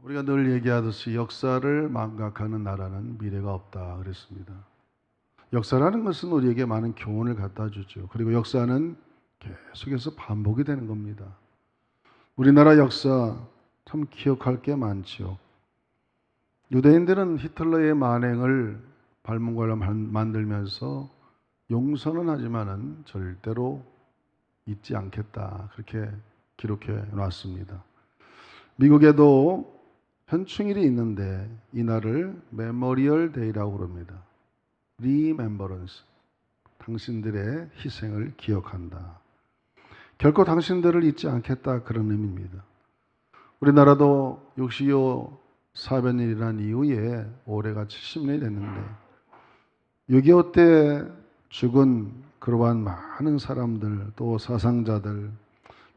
우리가 늘 얘기하듯이 역사를 망각하는 나라는 미래가 없다 그랬습니다. 역사라는 것은 우리에게 많은 교훈을 갖다 주죠. 그리고 역사는 계속해서 반복이 되는 겁니다. 우리나라 역사 참 기억할 게 많지요. 유대인들은 히틀러의 만행을 발문관을 만들면서 용서는 하지만은 절대로 잊지 않겠다, 그렇게 기록해 놨습니다. 미국에도 현충일이 있는데 이날을 메모리얼 데이라고 부릅니다. Remembrance, 당신들의 희생을 기억한다. 결코 당신들을 잊지 않겠다, 그런 의미입니다. 우리나라도 6.25 사변일이란 이후에 올해가 70년이 됐는데 6.25 때 죽은 그러한 많은 사람들, 또 사상자들,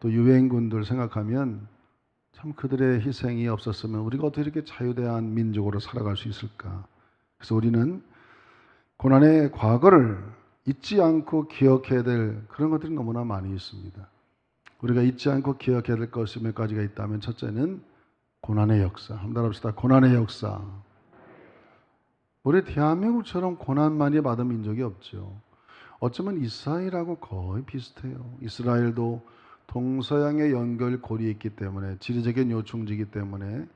또 유엔군들 생각하면 참 그들의 희생이 없었으면 우리가 어떻게 이렇게 자유대한 민족으로 살아갈 수 있을까. 그래서 우리는 고난의 과거를 잊지 않고 기억해야 될 그런 것들이 너무나 많이 있습니다. 우리가 잊지 않고 기억해야 될 것이 몇 가지가 있다면, 첫째는 고난의 역사. 한번 합시다. 고난의 역사. 우리 대한민국처럼 고난 많이 받은 민족이 없죠. 어쩌면 이스라엘하고 거의 비슷해요. 이스라엘도 동서양의 연결고리에 있기 때문에, 지리적인 요충지이기 때문에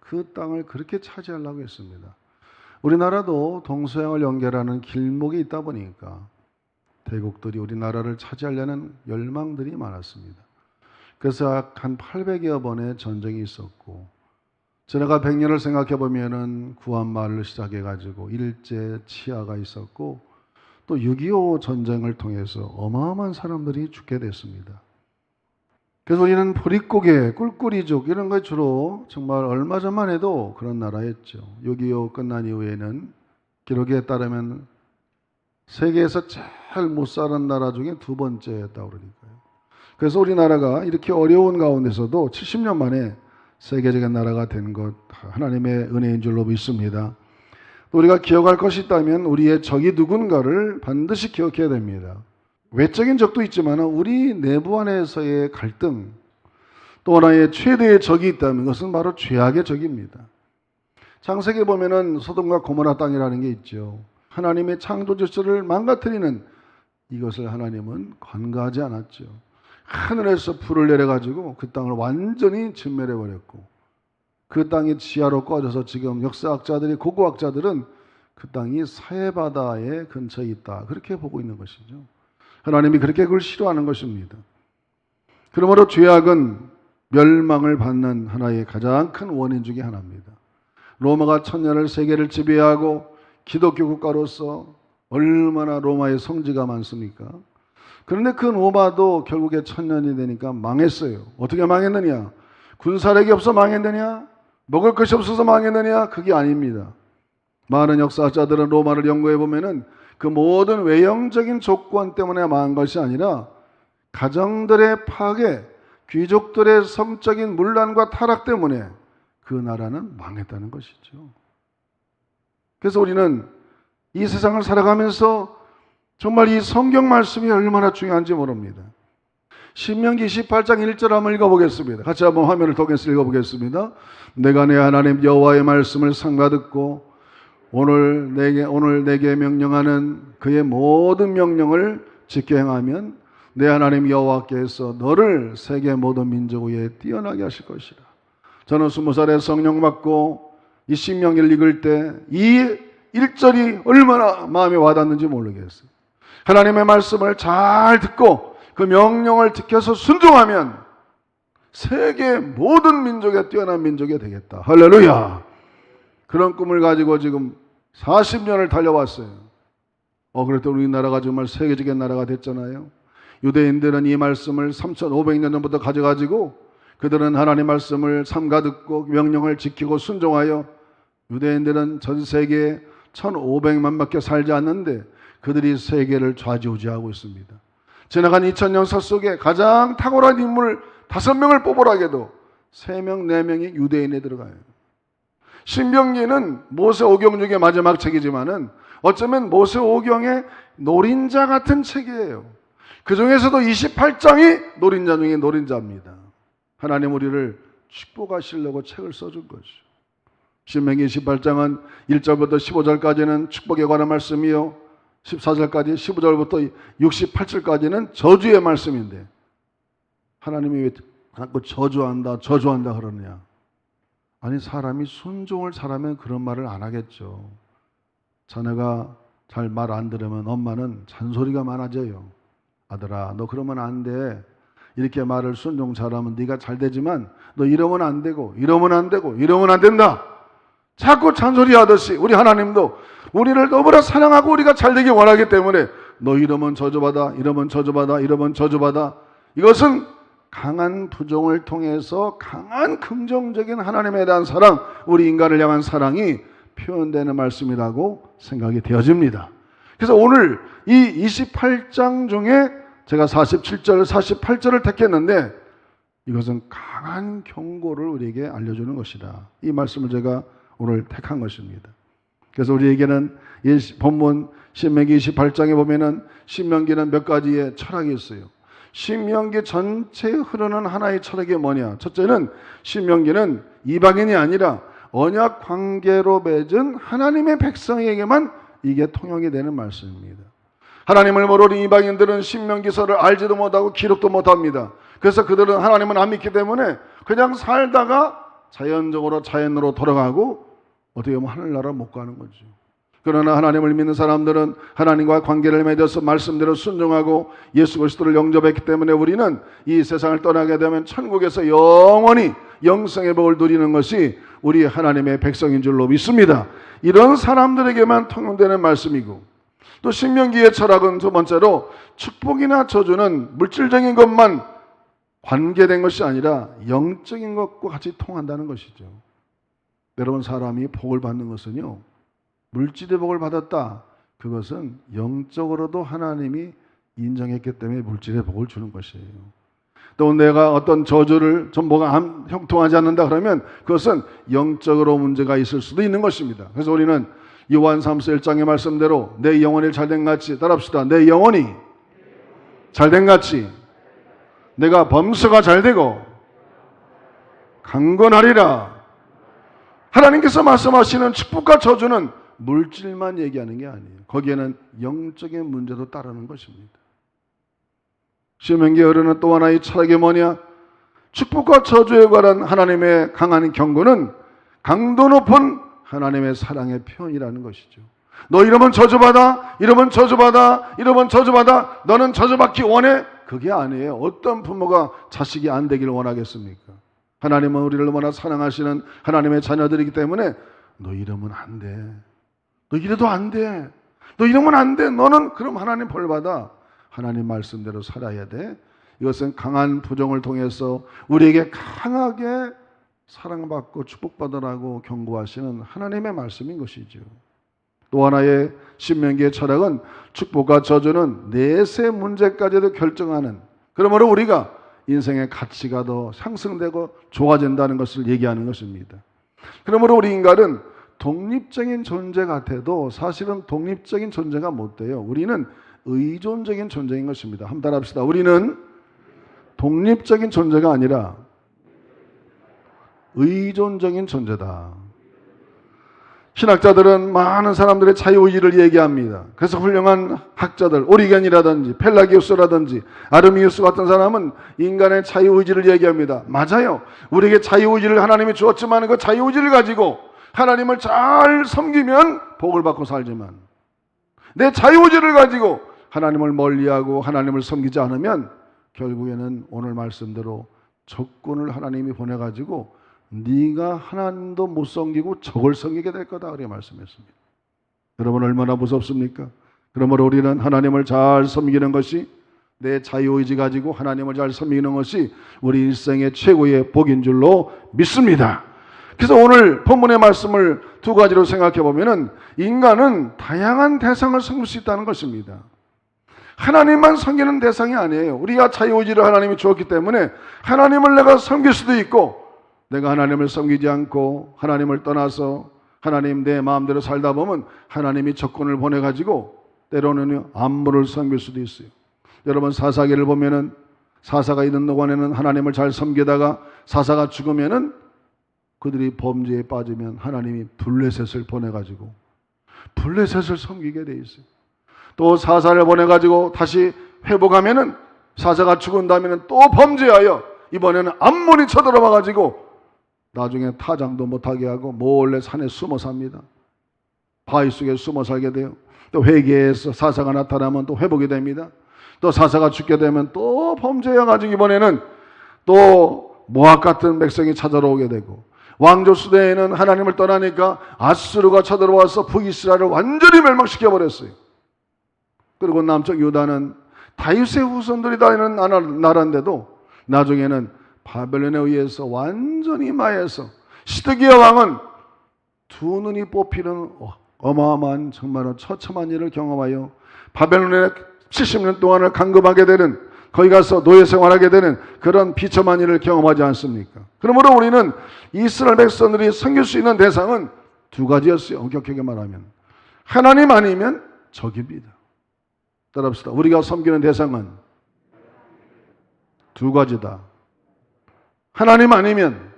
그 땅을 그렇게 차지하려고 했습니다. 우리나라도 동서양을 연결하는 길목이 있다 보니까 대국들이 우리나라를 차지하려는 열망들이 많았습니다. 그래서 한 800여 번의 전쟁이 있었고, 지나가 100년을 생각해 보면은 구한말을 시작해가지고 일제 치하가 있었고, 또 6.25 전쟁을 통해서 어마어마한 사람들이 죽게 됐습니다. 그래서 우리는 보릿고개, 꿀꿀이족 이런 거 주로 정말 얼마 전만 해도 그런 나라였죠. 6.25 끝난 이후에는 기록에 따르면 세계에서 제일 못 사는 나라 중에 두 번째였다고 그러니까요. 그래서 우리나라가 이렇게 어려운 가운데서도 70년 만에 세계적인 나라가 된 것, 하나님의 은혜인 줄로 믿습니다. 또 우리가 기억할 것이 있다면 우리의 적이 누군가를 반드시 기억해야 됩니다. 외적인 적도 있지만 우리 내부 안에서의 갈등, 또 하나의 최대의 적이 있다면 그것은 바로 죄악의 적입니다. 창세기에 보면은 소돔과 고모라 땅이라는 게 있죠. 하나님의 창조 질서를 망가뜨리는 이것을 하나님은 관가하지 않았죠. 하늘에서 불을 내려가지고 그 땅을 완전히 진멸해버렸고, 그 땅이 지하로 꺼져서 지금 역사학자들이, 고고학자들은 그 땅이 사해바다의 근처에 있다, 그렇게 보고 있는 것이죠. 하나님이 그렇게 그걸 싫어하는 것입니다. 그러므로 죄악은 멸망을 받는 하나의 가장 큰 원인 중에 하나입니다. 로마가 천년을 세계를 지배하고 기독교 국가로서 얼마나 로마의 성지가 많습니까? 그런데 그 로마도 결국에 천년이 되니까 망했어요. 어떻게 망했느냐? 군사력이 없어 망했느냐? 먹을 것이 없어서 망했느냐? 그게 아닙니다. 많은 역사학자들은 로마를 연구해 보면은 그 모든 외형적인 조건 때문에 망한 것이 아니라 가정들의 파괴, 귀족들의 성적인 문란과 타락 때문에 그 나라는 망했다는 것이죠. 그래서 우리는 이 세상을 살아가면서 정말 이 성경 말씀이 얼마나 중요한지 모릅니다. 신명기 28장 1절 한번 읽어보겠습니다. 같이 한번 화면을 통해서 읽어보겠습니다. 내가 내 하나님 여호와의 말씀을 삼가 듣고 오늘 내게 명령하는 그의 모든 명령을 지켜 행하면 내 하나님 여호와께서 너를 세계 모든 민족 위에 뛰어나게 하실 것이라. 저는 20살에 성령 받고 이 신명기를 읽을 때 이 1절이 얼마나 마음에 와닿는지 모르겠어요. 하나님의 말씀을 잘 듣고 그 명령을 지켜서 순종하면 세계 모든 민족에 뛰어난 민족이 되겠다. 할렐루야. 그런 꿈을 가지고 지금 40년을 달려왔어요. 그랬더니 우리나라가 정말 세계적인 나라가 됐잖아요. 유대인들은 이 말씀을 3,500년 전부터 가져가지고 그들은 하나님 말씀을 삼가 듣고 명령을 지키고 순종하여 유대인들은 전 세계에 1,500만밖에 살지 않는데 그들이 세계를 좌지우지하고 있습니다. 지나간 2000년 서 속에 가장 탁월한 인물 5명을 뽑으라 해도 3명, 4명이 유대인에 들어가요. 신명기는 모세오경 중에 마지막 책이지만은 어쩌면 모세오경의 노린자 같은 책이에요. 그 중에서도 28장이 노린자 중에 노린자입니다. 하나님 우리를 축복하시려고 책을 써준 거죠. 신명기 18장은 1절부터 15절까지는 축복에 관한 말씀이요, 14절까지 15절부터 68절까지는 저주의 말씀인데 하나님이 왜 자꾸 저주한다 그러느냐? 아니, 사람이 순종을 잘하면 그런 말을 안 하겠죠. 자네가 잘 말 안 들으면 엄마는 잔소리가 많아져요. 아들아, 너 그러면 안 돼. 이렇게 말을 순종 잘하면 네가 잘 되지만 너 이러면 안 되고 이러면 안 되고 이러면 안 된다. 자꾸 잔소리하듯이 우리 하나님도 우리를 너무나 사랑하고 우리가 잘 되길 원하기 때문에 너 이러면 저주받아, 이러면 저주받아, 이러면 저주받아. 이것은 강한 부종을 통해서 강한 긍정적인 하나님에 대한 사랑, 우리 인간을 향한 사랑이 표현되는 말씀이라고 생각이 되어집니다. 그래서 오늘 이 28장 중에 제가 47절, 48절을 택했는데 이것은 강한 경고를 우리에게 알려주는 것이다. 이 말씀을 제가 오늘 택한 것입니다. 그래서 우리에게는 이 본문 신명기 28장에 보면은 신명기는 몇 가지의 철학이 있어요. 신명기 전체에 흐르는 하나의 철학이 뭐냐? 첫째는 신명기는 이방인이 아니라 언약 관계로 맺은 하나님의 백성에게만 이게 통용이 되는 말씀입니다. 하나님을 모르는 이방인들은 신명기서를 알지도 못하고 기록도 못합니다. 그래서 그들은 하나님을 안 믿기 때문에 그냥 살다가 자연적으로 자연으로 돌아가고 어떻게 보면 하늘나라 못 가는 거죠. 그러나 하나님을 믿는 사람들은 하나님과 관계를 맺어서 말씀대로 순종하고 예수 그리스도를 영접했기 때문에 우리는 이 세상을 떠나게 되면 천국에서 영원히 영생의 복을 누리는 것이 우리 하나님의 백성인 줄로 믿습니다. 이런 사람들에게만 통용되는 말씀이고, 또 신명기의 철학은 두 번째로 축복이나 저주는 물질적인 것만 관계된 것이 아니라 영적인 것과 같이 통한다는 것이죠. 여러분, 사람이 복을 받는 것은요, 물질의 복을 받았다, 그것은 영적으로도 하나님이 인정했기 때문에 물질의 복을 주는 것이에요. 또 내가 어떤 저주를 좀 뭐가 형통하지 않는다 그러면 그것은 영적으로 문제가 있을 수도 있는 것입니다. 그래서 우리는 요한 3서 1장의 말씀대로 내 영혼이 잘된 같이, 따라합시다. 내 영혼이 잘된 같이 내가 범사가 잘되고 강건하리라. 하나님께서 말씀하시는 축복과 저주는 물질만 얘기하는 게 아니에요. 거기에는 영적인 문제도 따르는 것입니다. 신명기에 흐르는 또 하나의 철학이 뭐냐? 축복과 저주에 관한 하나님의 강한 경고는 강도 높은 하나님의 사랑의 표현이라는 것이죠. 너 이러면 저주받아, 이러면 저주받아, 이러면 저주받아, 너는 저주받기 원해? 그게 아니에요. 어떤 부모가 자식이 안 되기를 원하겠습니까? 하나님은 우리를 너무나 사랑하시는 하나님의 자녀들이기 때문에 너 이러면 안 돼, 너 이래도 안 돼, 너 이러면 안 돼, 너는 그럼 하나님 벌 받아. 하나님 말씀대로 살아야 돼. 이것은 강한 부정을 통해서 우리에게 강하게 사랑받고 축복받으라고 경고하시는 하나님의 말씀인 것이죠. 또 하나의 신명기의 철학은 축복과 저주는 내세 문제까지도 결정하는, 그러므로 우리가 인생의 가치가 더 상승되고 좋아진다는 것을 얘기하는 것입니다. 그러므로 우리 인간은 독립적인 존재 같아도 사실은 독립적인 존재가 못 돼요. 우리는 의존적인 존재인 것입니다. 한번 따라합시다. 우리는 독립적인 존재가 아니라 의존적인 존재다. 신학자들은 많은 사람들의 자유의지를 얘기합니다. 그래서 훌륭한 학자들, 오리겐이라든지 펠라기우스라든지 아르미우스 같은 사람은 인간의 자유의지를 얘기합니다. 맞아요. 우리에게 자유의지를 하나님이 주었지만 그 자유의지를 가지고 하나님을 잘 섬기면 복을 받고 살지만, 내 자유의지를 가지고 하나님을 멀리하고 하나님을 섬기지 않으면 결국에는 오늘 말씀대로 적군을 하나님이 보내가지고 네가 하나님도 못 섬기고 적을 섬기게 될 거다, 그렇게 말씀했습니다. 여러분, 얼마나 무섭습니까? 그러므로 우리는 하나님을 잘 섬기는 것이, 내 자유의지 가지고 하나님을 잘 섬기는 것이 우리 일생의 최고의 복인 줄로 믿습니다. 그래서 오늘 본문의 말씀을 두 가지로 생각해 보면은 인간은 다양한 대상을 섬길 수 있다는 것입니다. 하나님만 섬기는 대상이 아니에요. 우리가 자유의지를 하나님이 주었기 때문에 하나님을 내가 섬길 수도 있고, 내가 하나님을 섬기지 않고 하나님을 떠나서 하나님 내 마음대로 살다 보면 하나님이 적군을 보내가지고 때로는 암물을 섬길 수도 있어요. 여러분, 사사기를 보면은 사사가 있는 동안에는 하나님을 잘 섬기다가 사사가 죽으면은 그들이 범죄에 빠지면 하나님이 블레셋을 보내가지고 블레셋을 섬기게 돼 있어요. 또 사사를 보내가지고 다시 회복하면은 사사가 죽은 다음에는 또 범죄하여 이번에는 암몬이 쳐들어와가지고 나중에 타장도 못하게 하고 몰래 산에 숨어 삽니다. 바위 속에 숨어 살게 돼요. 또 회개해서 사사가 나타나면 또 회복이 됩니다. 또 사사가 죽게 되면 또 범죄해가지고 이번에는 또 모압 같은 백성이 찾아오게 되고 왕조 시대에는 하나님을 떠나니까 아수르가 쳐들어와서 북이스라엘을 완전히 멸망시켜 버렸어요. 그리고 남쪽 유다는 다윗의 후손들이 다니는 나라인데도 나중에는 바벨론에 의해서 완전히 망해서 시드기야 왕은 두 눈이 뽑히는 어마어마한 정말로 처참한 일을 경험하여 바벨론에 70년 동안을 감금하게 되는, 거기 가서 노예 생활하게 되는 그런 비참한 일을 경험하지 않습니까? 그러므로 우리는 이스라엘 백성들이 섬길 수 있는 대상은 두 가지였어요. 엄격하게 말하면 하나님 아니면 적입니다. 따라합시다. 우리가 섬기는 대상은 두 가지다. 하나님 아니면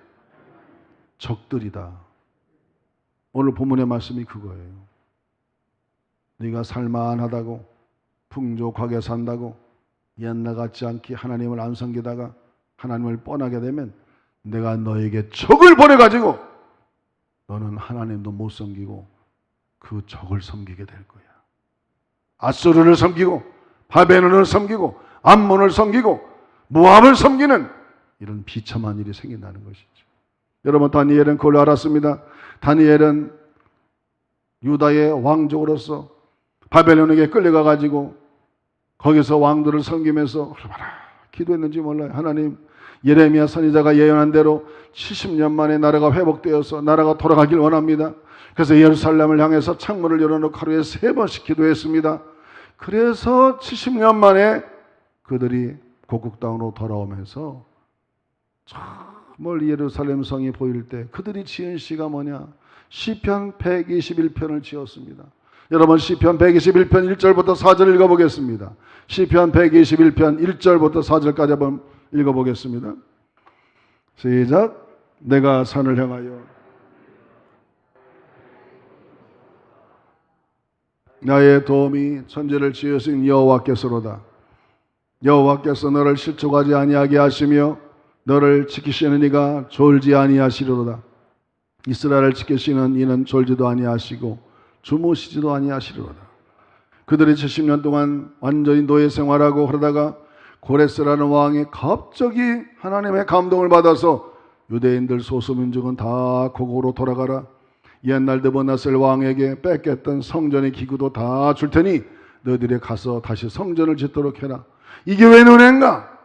적들이다. 오늘 본문의 말씀이 그거예요. 네가 살만하다고 풍족하게 산다고 옛날 같지 않게 하나님을 안 섬기다가 하나님을 뻔하게 되면 내가 너에게 적을 보내가지고 너는 하나님도 못 섬기고 그 적을 섬기게 될 거야. 아수르를 섬기고 바벨론을 섬기고 암몬을 섬기고 모압을 섬기는 이런 비참한 일이 생긴다는 것이죠. 여러분, 다니엘은 그걸 알았습니다. 다니엘은 유다의 왕족으로서 바벨론에게 끌려가가지고 거기서 왕들을 섬기면서 얼마나 기도했는지 몰라요. 하나님, 예레미야 선지자가 예언한 대로 70년 만에 나라가 회복되어서 나라가 돌아가길 원합니다. 그래서 예루살렘을 향해서 창문을 열어놓고 하루에 3번씩 기도했습니다. 그래서 70년 만에 그들이 고국 땅으로 돌아오면서 멀리 예루살렘 성이 보일 때 그들이 지은 시가 뭐냐? 시편 121편을 지었습니다. 여러분, 시편 121편 1절부터 4절 읽어보겠습니다. 시편 121편 1절부터 4절까지 한번 읽어보겠습니다. 시작. 내가 산을 향하여 나의 도움이 천지를 지으신 여호와께서로다. 여호와께서 너를 실족하지 아니하게 하시며 너를 지키시는 이가 졸지 아니하시리로다. 이스라엘을 지키시는 이는 졸지도 아니하시고 주무시지도 아니하시리로다. 그들이 70년 동안 완전히 노예 생활하고 그러다가 고레스라는 왕이 갑자기 하나님의 감동을 받아서 유대인들 소수민족은 다 고국으로 돌아가라. 옛날 느부갓네살 왕에게 뺏겼던 성전의 기구도 다 줄 테니 너희들이 가서 다시 성전을 짓도록 해라. 이게 왜 은혜인가?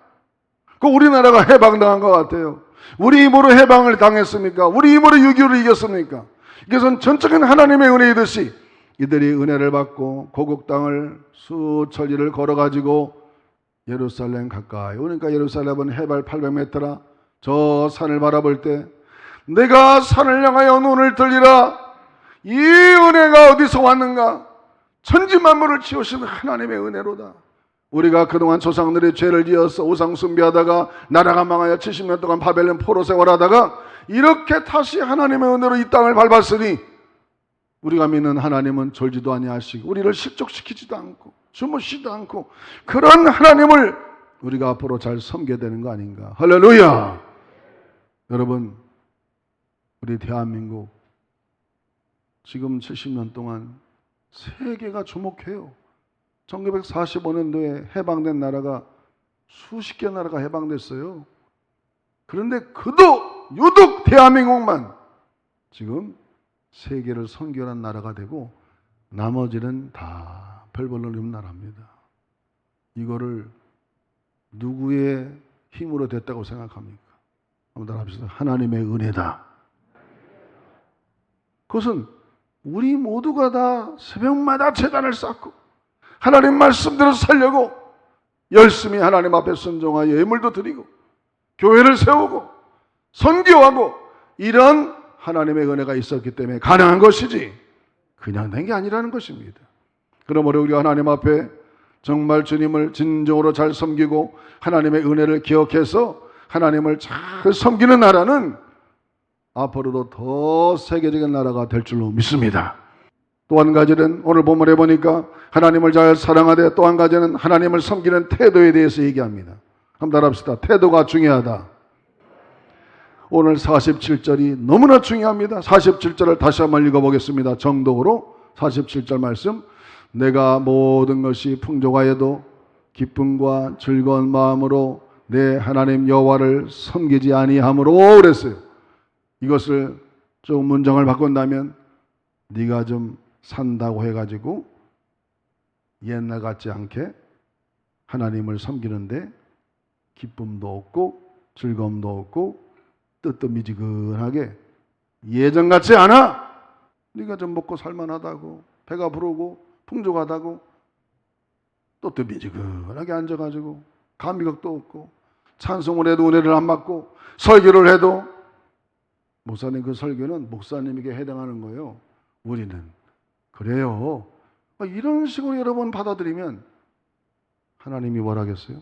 그 우리나라가 해방당한 것 같아요. 우리 힘으로 해방을 당했습니까? 우리 힘으로 6.25를 이겼습니까? 이것은 전적인 하나님의 은혜이듯이 이들이 은혜를 받고 고국 땅을 수천리를 걸어가지고 예루살렘 가까이 오니까 예루살렘은 해발 800m라. 저 산을 바라볼 때 내가 산을 향하여 눈을 들리라. 이 은혜가 어디서 왔는가? 천지만물을 지으시는 하나님의 은혜로다. 우리가 그동안 조상들의 죄를 지어서 우상 숭배하다가 나라가 망하여 70년 동안 바벨론 포로 생활하다가 이렇게 다시 하나님의 은혜로 이 땅을 밟았으니 우리가 믿는 하나님은 졸지도 아니하시고 우리를 실족시키지도 않고 주무시지도 않고 그런 하나님을 우리가 앞으로 잘 섬겨야 되는 거 아닌가. 할렐루야. 여러분, 우리 대한민국 지금 70년 동안 세계가 주목해요. 1945년도에 해방된 나라가 수십 개 나라가 해방됐어요. 그런데 그도 유독 대한민국만 지금 세계를 선교한 나라가 되고 나머지는 다 별볼로 없는 나라입니다. 이거를 누구의 힘으로 됐다고 생각합니까? 한번 합시다. 하나님의 은혜다. 그것은 우리 모두가 다 새벽마다 제단을 쌓고 하나님 말씀대로 살려고 열심히 하나님 앞에 순종하여 예물도 드리고 교회를 세우고 선교하고 이런 하나님의 은혜가 있었기 때문에 가능한 것이지 그냥 된 게 아니라는 것입니다. 그러므로 우리가 하나님 앞에 정말 주님을 진정으로 잘 섬기고 하나님의 은혜를 기억해서 하나님을 잘 섬기는 나라는 앞으로도 더 세계적인 나라가 될 줄로 믿습니다. 또 한 가지는 오늘 본문에 보니까 하나님을 잘 사랑하되 또 한 가지는 하나님을 섬기는 태도에 대해서 얘기합니다. 한번 따라합시다. 태도가 중요하다. 오늘 47절이 너무나 중요합니다. 47절을 다시 한번 읽어보겠습니다. 정독으로 47절 말씀. 내가 모든 것이 풍족하여도 기쁨과 즐거운 마음으로 내 하나님 여호와를 섬기지 아니함으로 그랬어요. 이것을 좀 문장을 바꾼다면 네가 좀 산다고 해가지고 옛날 같지 않게 하나님을 섬기는데 기쁨도 없고 즐거움도 없고 뜻도 미지근하게 예전 같지 않아. 네가 좀 먹고 살만하다고 배가 부르고 풍족하다고 또 미지근하게 앉아가지고 감격도 없고 찬송을 해도 은혜를 안 받고 설교를 해도 목사님 그 설교는 목사님에게 해당하는 거예요. 우리는 그래요. 이런 식으로 여러분 받아들이면 하나님이 뭐라 하겠어요?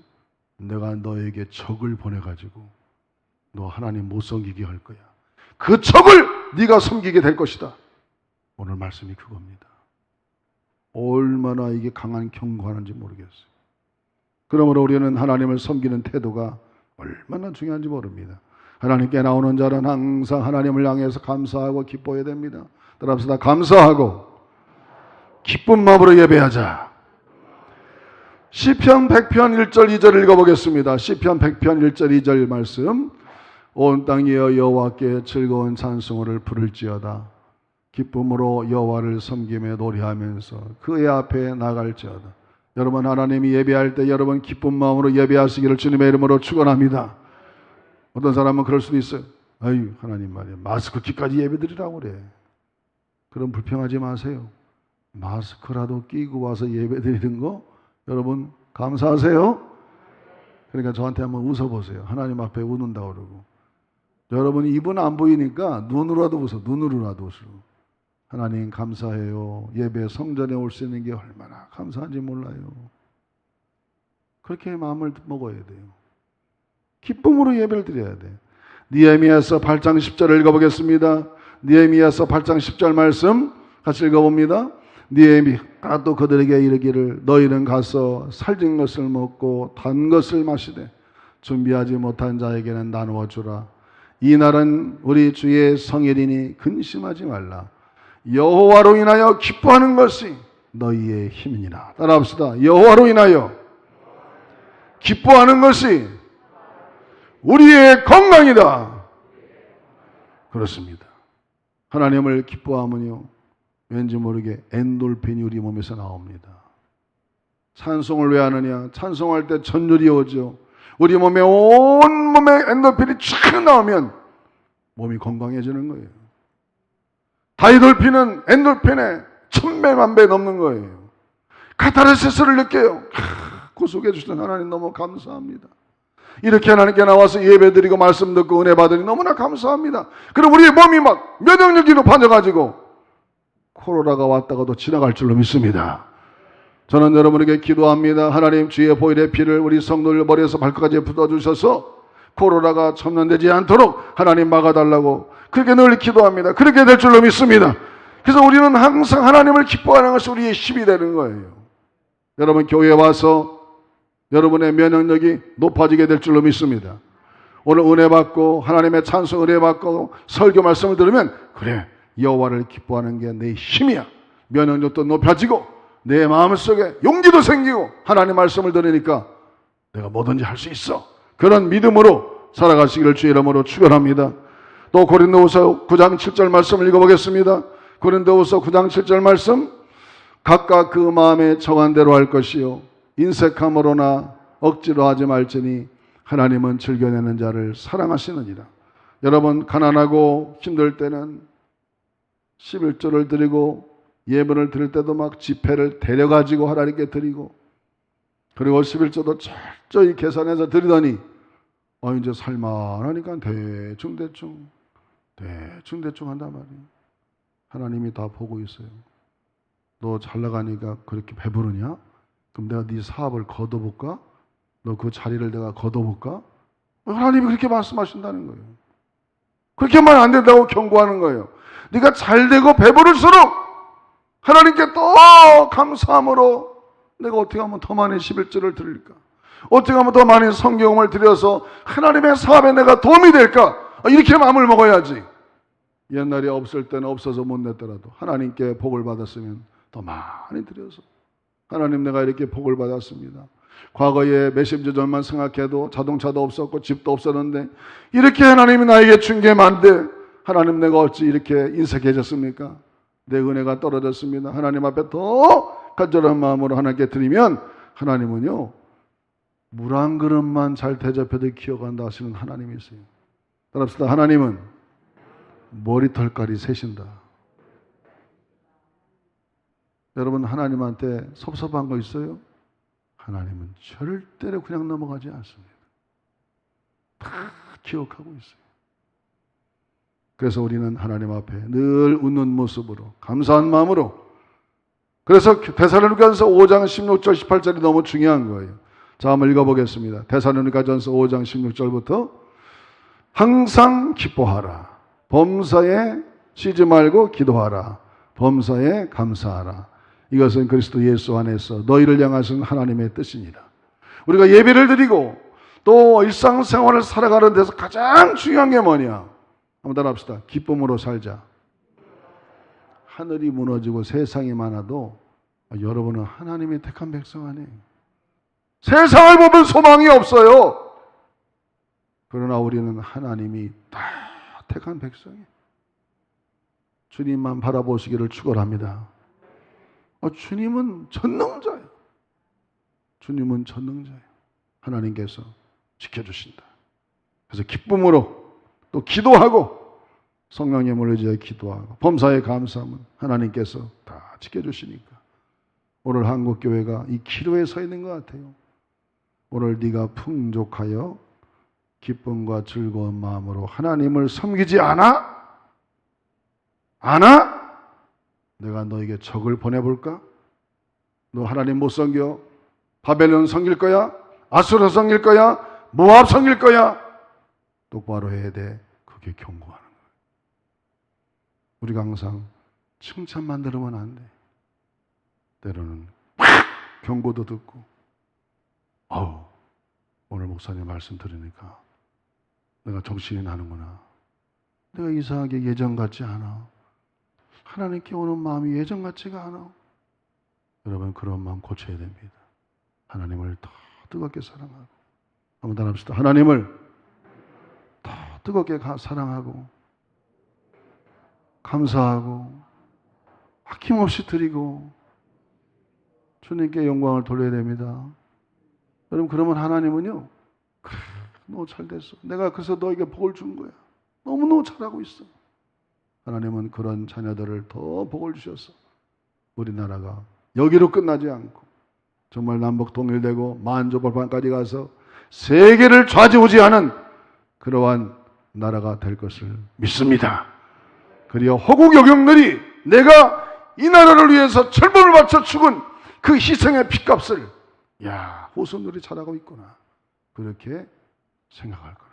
내가 너에게 적을 보내가지고 너 하나님 못 섬기게 할 거야. 그 적을 네가 섬기게 될 것이다. 오늘 말씀이 그겁니다. 얼마나 이게 강한 경고하는지 모르겠어요. 그러므로 우리는 하나님을 섬기는 태도가 얼마나 중요한지 모릅니다. 하나님께 나오는 자는 항상 하나님을 향해서 감사하고 기뻐해야 됩니다. 따라합시다. 감사하고 기쁜 마음으로 예배하자. 시편 100편 1절 2절 읽어보겠습니다. 시편 100편 1절 2절 말씀. 온 땅이여 여호와께 즐거운 찬송을 부를지어다. 기쁨으로 여호와를 섬기며 노래하면서 그의 앞에 나갈지어다. 여러분 하나님이 예배할 때 여러분 기쁜 마음으로 예배하시기를 주님의 이름으로 축원합니다. 어떤 사람은 그럴 수도 있어요. 아유 하나님 말이야 마스크 끼까지 예배드리라고 그래. 그럼 불평하지 마세요. 마스크라도 끼고 와서 예배드리는 거 여러분 감사하세요. 그러니까 저한테 한번 웃어보세요. 하나님 앞에 웃는다고 그러고 여러분이 입은 안 보이니까 눈으로라도 웃어. 눈으로라도 웃어. 하나님 감사해요. 예배 성전에 올 수 있는 게 얼마나 감사한지 몰라요. 그렇게 마음을 먹어야 돼요. 기쁨으로 예배를 드려야 돼요. 느헤미야서 8장 10절을 읽어보겠습니다. 느헤미야서 8장 10절 말씀 같이 읽어봅니다. 느헤미야가 또 그들에게 이르기를 너희는 가서 살진 것을 먹고 단 것을 마시되 준비하지 못한 자에게는 나누어 주라. 이 날은 우리 주의 성일이니 근심하지 말라. 여호와로 인하여 기뻐하는 것이 너희의 힘이니라. 따라합시다. 여호와로 인하여 기뻐하는 것이 우리의 건강이다. 그렇습니다. 하나님을 기뻐하면요 왠지 모르게 엔돌핀이 우리 몸에서 나옵니다. 찬송을 왜 하느냐? 찬송할 때 전율이 오죠. 우리 몸에 온몸에 엔돌핀이 쫙 나오면 몸이 건강해지는 거예요. 다이돌핀은 엔돌핀에 1000배, 1000배 넘는 거예요. 카타르시스를 느껴요. 구속해 주시는 하나님 너무 감사합니다. 이렇게 하나님께 나와서 예배드리고 말씀 듣고 은혜 받으니 너무나 감사합니다. 그럼 우리의 몸이 막 면역력이 높아져가지고 코로나가 왔다가도 지나갈 줄로 믿습니다. 저는 여러분에게 기도합니다. 하나님 주의 보혈의 피를 우리 성도들 머리에서 발끝까지 붓어주셔서 코로나가 첨단되지 않도록 하나님 막아달라고 그렇게 늘 기도합니다. 그렇게 될 줄로 믿습니다. 그래서 우리는 항상 하나님을 기뻐하는 것이 우리의 힘이 되는 거예요. 여러분 교회에 와서 여러분의 면역력이 높아지게 될 줄로 믿습니다. 오늘 은혜 받고 하나님의 찬송 은혜 받고 설교 말씀을 들으면 그래 여호와를 기뻐하는 게 내 힘이야. 면역력도 높아지고 내 마음속에 용기도 생기고 하나님 말씀을 들으니까 내가 뭐든지 할 수 있어. 그런 믿음으로 살아가시기를 주의 이름으로 축원합니다. 또 고린도후서 9장 7절 말씀을 읽어보겠습니다. 고린도후서 9장 7절 말씀. 각각 그 마음에 정한 대로 할 것이요 인색함으로나 억지로 하지 말지니 하나님은 즐겨내는 자를 사랑하시느니라. 여러분 가난하고 힘들 때는 11조를 드리고 예물을 드릴 때도 막 지폐를 데려가지고 하나님께 드리고 그리고 11조도 철저히 계산해서 드리더니 이제 살만하니까 대충 한단 말이에요. 하나님이 다 보고 있어요. 너 잘 나가니까 그렇게 배부르냐? 그럼 내가 네 사업을 거둬볼까? 너 그 자리를 내가 거둬볼까? 하나님이 그렇게 말씀하신다는 거예요. 그렇게 하면 안 된다고 경고하는 거예요. 네가 잘되고 배부를수록 하나님께 더 감사함으로 내가 어떻게 하면 더 많은 11절을 드릴까? 어떻게 하면 더 많은 성경을 들여서 하나님의 사업에 내가 도움이 될까? 이렇게 마음을 먹어야지. 옛날에 없을 때는 없어서 못 냈더라도 하나님께 복을 받았으면 더 많이 드려서 하나님 내가 이렇게 복을 받았습니다. 과거에 몇십 년 전만 생각해도 자동차도 없었고 집도 없었는데 이렇게 하나님이 나에게 준 게 많은데 하나님 내가 어찌 이렇게 인색해졌습니까? 내 은혜가 떨어졌습니다. 하나님 앞에 더 간절한 마음으로 하나님께 드리면 하나님은요 물 한 그릇만 잘 대접해도 기억한다 하시는 하나님이세요. 따라합시다. 하나님은 머리털까지 세신다. 여러분 하나님한테 섭섭한 거 있어요? 하나님은 절대로 그냥 넘어가지 않습니다. 다 기억하고 있어요. 그래서 우리는 하나님 앞에 늘 웃는 모습으로 감사한 마음으로, 그래서 데살로니가전서 5장 16절 18절이 너무 중요한 거예요. 자, 한번 읽어보겠습니다. 데살로니가전서 5장 16절부터 항상 기뻐하라. 범사에 쉬지 말고 기도하라. 범사에 감사하라. 이것은 그리스도 예수 안에서 너희를 향하신 하나님의 뜻이니라. 우리가 예배를 드리고 또 일상생활을 살아가는 데서 가장 중요한 게 뭐냐? 한번 따라합시다. 기쁨으로 살자. 하늘이 무너지고 세상이 많아도 여러분은 하나님의 택한 백성 아니에요. 세상을 보면 소망이 없어요. 그러나 우리는 하나님이 다 택한 백성이에요. 주님만 바라보시기를 축원합니다. 주님은 전능자예요. 주님은 전능자예요. 하나님께서 지켜주신다. 그래서 기쁨으로 또 기도하고 성령님을 의지해 기도하고 범사에 감사함은 하나님께서 다 지켜주시니까 오늘 한국교회가 이 기로에 서 있는 것 같아요. 오늘 네가 풍족하여 기쁨과 즐거운 마음으로 하나님을 섬기지 않아? 내가 너에게 적을 보내볼까? 너 하나님 못 섬겨? 바벨론 섬길 거야? 아수르 섬길 거야? 모압 섬길 거야? 똑바로 해야 돼. 그게 경고하는 거예요. 우리가 항상 칭찬만 들으면 안 돼. 때로는 경고도 듣고 오늘 목사님 말씀 들으니까 내가 정신이 나는구나. 내가 이상하게 예전 같지 않아. 하나님께 오는 마음이 예전 같지가 않아. 여러분 그런 마음 고쳐야 됩니다. 하나님을 더 뜨겁게 사랑하고, 한번 따라합시다. 하나님을 더 뜨겁게 사랑하고 감사하고 아낌없이 드리고 주님께 영광을 돌려야 됩니다. 여러분 그러면 하나님은요, 그래 너 잘됐어. 내가 그래서 너에게 복을 준 거야. 너무너무 잘하고 있어. 하나님은 그런 자녀들을 더 복을 주셔서 우리나라가 여기로 끝나지 않고 정말 남북 통일되고 만주벌판까지 가서 세계를 좌지우지하는 그러한 나라가 될 것을 믿습니다. 그리고 호국 여경들이 내가 이 나라를 위해서 철분을 바쳐 죽은 그 희생의 핏값을 후손들이 잘하고 있구나, 그렇게 생각할 거예요.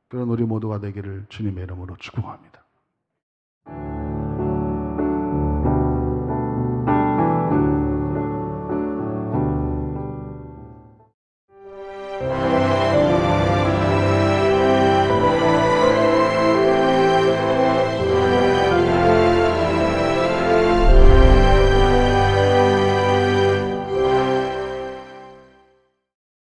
그런 우리 모두가 되기를 주님의 이름으로 축복합니다.